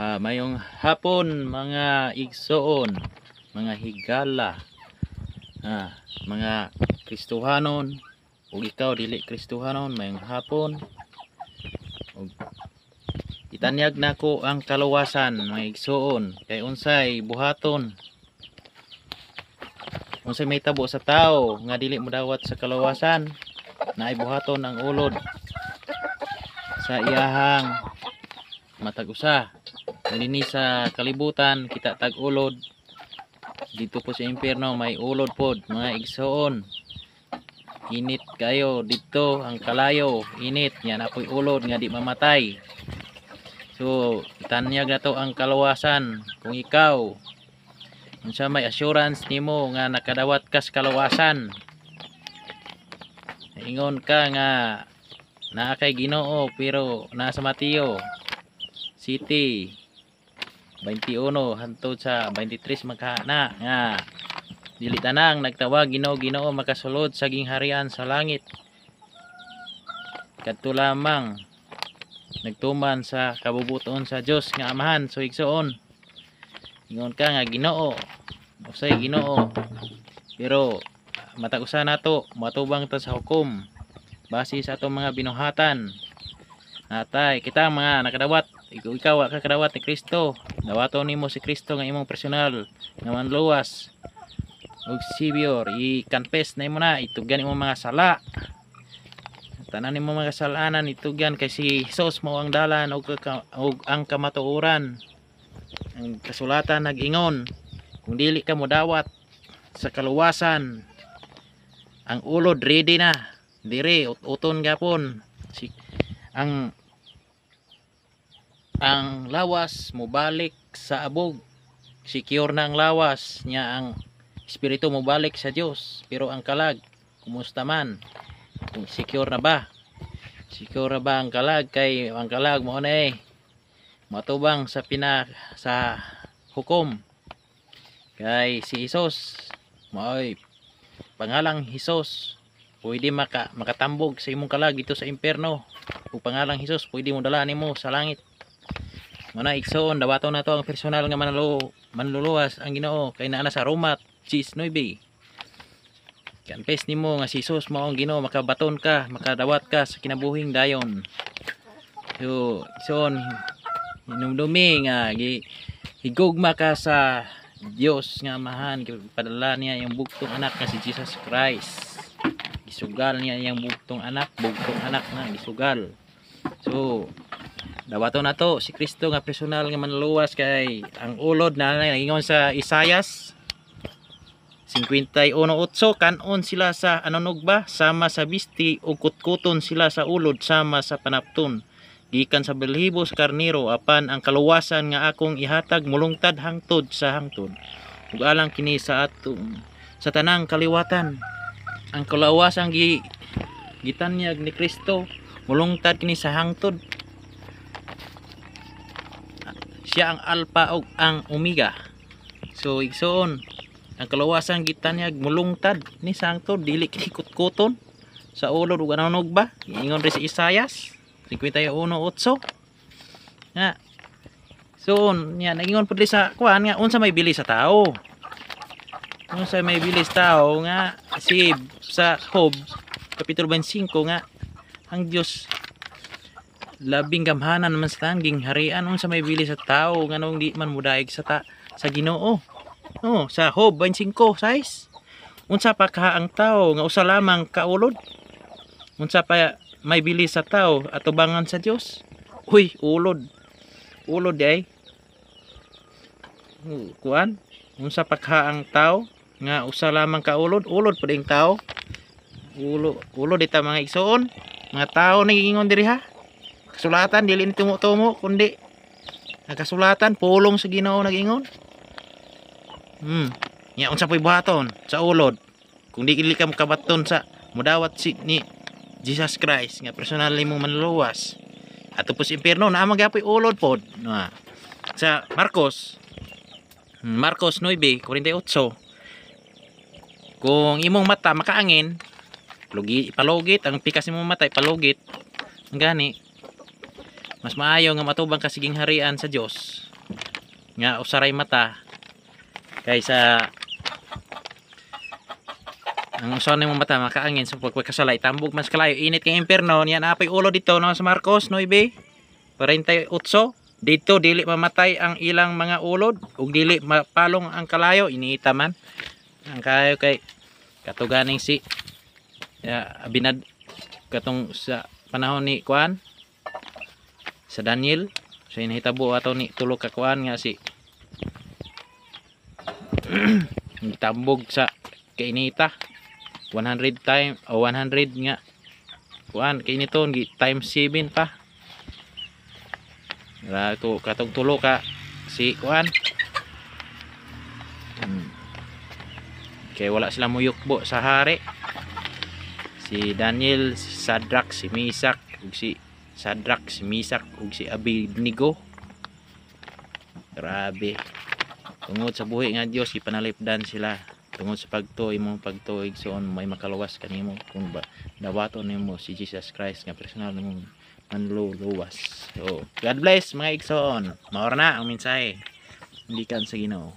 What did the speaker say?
Mayong hapon mga igsoon, mga higala, mga Kristohanon ug ikaw dili Kristohanon, mayong hapon. Ug itanyag nako ang kaluwasan mga igsoon, kay unsay buhaton, unsay may tabo sa tao nga dili modawat sa kaluwasan, naay buhaton ang ulod sa iyahang matag usa. Nini sa kalibutan kita tag ulod, dito po sa impyerno may ulod pod mga igsoon. Init kayo dito, ang kalayo init nya na po'y ulod nga di mamatay. So itanyag na to ang kaluwasan. Kung ikaw unsa may assurance nimo nga nakadawat ka sa kaluwasan, ingon ka nga naa kay Ginoo, pero nasa Mateo City 21 hangtod sa 23 magkana nga dili tanang nagtawag Ginoo Ginoo makasulod sa gingharian sa langit, kadto lamang nagtuman sa kabubuton sa Dios nga Amahan. So igsoon, ingon ka nga Ginoo, usay Ginoo, pero matag usa nato matubang ta sa hukom base sa atong mga binuhatan. Natay kita mga nakadawat, ikaw ka kadawat ni Kristo, dawaton nimo si Kristo nga imong personal nga manluwas ug Savior. I-confess na imo na, itugyan imong mga sala, tanan nimo mga kasalanan itugyan, kay si Jesus mao ang dalan ug ang kamatuoran. Ang kasulatan nag-ingon, kung dili ka modawat sa kaluwasan, ang ulod ready na dire, uton gapon ang lawas mobalik sa abog. Secure na ang lawas niya, ang espiritu mobalik sa Dios. Pero ang kalag, kumusta man? Kung secure na ba? Secure na ba ang kalag? Kay ang kalag mo na matubang sa sa hukom. Kay si Hesus maoy pangalang Hesus, pwede makatambog sa imong kalag dito sa impyerno. Ug pangalang Hesus pwede mo dala nimo sa langit. Mana igsoon, dawaton na to ang personal nga manluluwas ang Ginoo, kay naa na sa Roma 6:9. Confess nimo nga si Jesus mao ang Ginoo, makabaton ka, makadawat ka sa kinabuhing dayon. So igsoon, hinumdumi nga higugma ka sa Dios nga Amahan, padala niya yung bugtong anak nga si Jesus Christ. Gisugal niya yung bugtong anak na gisugal. So dawaton na to si Kristo nga personal nga manluwas, kay ang ulod na nagingon sa Isayas 51:8, kanon sila sa anonugba sama sa bisti ug kutkuton sila sa ulod sama sa panapton, gikan sa balhibo sa karnero, apan ang kaluwasan nga akong ihatag mulungtad hangtod sa hangtod, ug alang kini sa atong sa tanang kaliwatan. Ang kaluwasan gitanyag ni Kristo, mulungtad kini sa hangtod. Siya ang Alpha ug ang Omega. So igsoon, ang kaluwasan gitanyag mulungtad ni sangtod, dili kini kutkuton sa ulod ug anonog ba. Ingon ri si Isayas 51:8 nga. So nya nagingon pud sa kuan nga unsa may bili sa tao. Unsa may bili sa tao nga si sa Job kapitulo 25 nga ang Dios labing gamhanan naman sa tanging harian. Unsa may bili sa tao nganong di man mudaig sa Ginoo. Sa Job 25:6, unsa pa ka ang tao nga usa lamang kaulod? Unsa pa may bili sa tao atubangan sa Dios? Uy, ulod ay kuan. Unsa pa ka ang tao nga usa lamang kaulod? Ulod pud ang tao. Ulod ita mga igsoon, mga tao nagingon diri ha. Kasulatan dili ni tumo-tumo, kundi nakasulatan pulong sa Ginoo nag-ingon. Nya unsa po'y buhaton sa ulod kung dili ka makabaton sa mudawat ni Jesus Christ nga personal nimong manluwas ato po sa impyerno, naa magyapoy ulod pod. Sa Marcos 9:48, kung imong mata makaangin, ipalugit ang pikas imong mata, ipalugit gani. Mas maayo nga matubang ka sa gingharian sa Dios nga usaray mata kaysa ang usaw nimo mata makaangin sa pagkasala itambog mas kalayo init kay impierno niya napay ulo dito no sa Marcos 9 48 dito dili mamatay ang ilang mga ulod ug dili mapalong ang kalayo iniita man ang kalayo kay katuganing si binad katong sa panahon ni kuan sa Daniel so inihitabo ato ni tulo ka kuan nga si tambog sa kainita 100 time o 100 nga kuan kay niton times 7 pa to katong tulo ka si kuan kay wala sila muyukbo sa hari si Daniel, si Sadrak, si Misak ug si Sadrak, si Misak ug si Abednego. Grabe tungod sa buhi nga Dios ipanalipdan sila tungod sa pagtuo imong pagtuig soon may makaluwas kanimo kung ba dawaton nimo si Jesus Christ nga personal nimong manluluwas. So God bless mga igsoon, maura na ang mensahe hindi kan sa Ginoo.